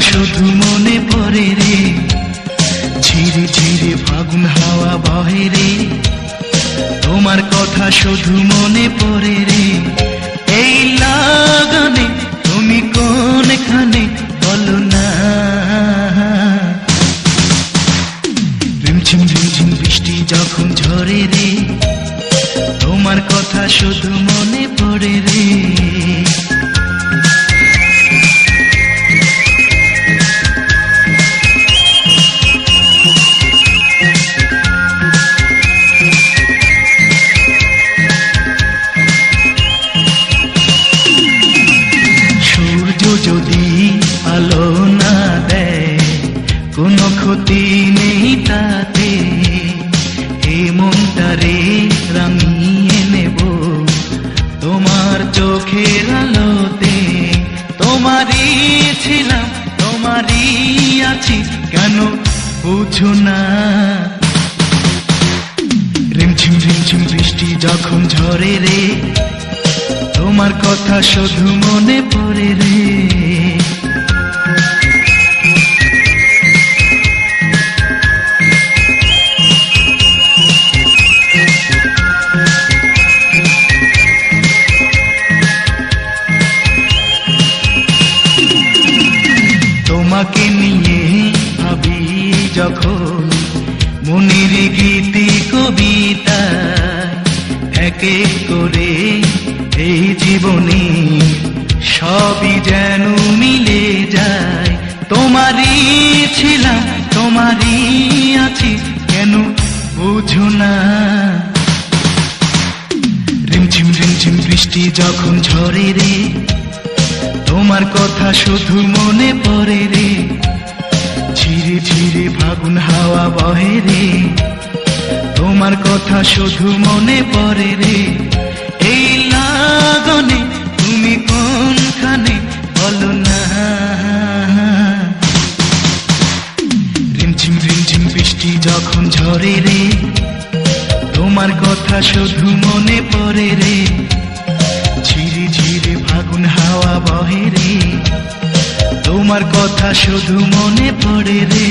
শুধু মনে পড়ে রে, ঝিরে ঝিরে ফাগুন হাওয়া বহে রে, তোমার কথা শুধু মনে পড়ে রে। এই লাগানে তুমি কোনখানে বলো না। রিমঝিম রিমঝিম বৃষ্টি যখন ঝরে রে, তোমার কথা শুধু মনে পড়ে রে। সূর্য যদি আলো না দেয়, কোনো ক্ষতি নেই তাতে, এই মনটারে রাঙিয়ে নেব তোমার চোখের আলোতে। তোমারই ছিলাম, তোমারই আছি, কেন বুঝো না। রিমঝিম রিমঝিম বৃষ্টি যখন ঝরে রে, তোমার কথা শুধু মনে পড়ে রে। তোমাকে নিয়ে ভাবি যখন মনের গীতি কবিতা, এক এক করে এই জীবনে সবই যেন মিলে যায়। তোমারই ছিলাম, তোমারই আছি, কেন বুঝো না। রিমঝিম রিমঝিম বৃষ্টি যখন ঝরে রে, তোমার কথা শুধু মনে পড়ে রে, ঝিরে ঝিরে ফাগুন হাওয়া বহে রে, তোমার কথা শুধু মনে পড়ে রে। এই লাগনে তুমি কোনখানে বলো না। রিমঝিম রিমঝিম বৃষ্টি যখন ঝরে রে, তোমার কথা শুধু মনে পড়ে রে, ঝিরে ঝিরে ফাগুন হাওয়া বহে রে, তোমার কথা শুধু মনে পড়ে রে।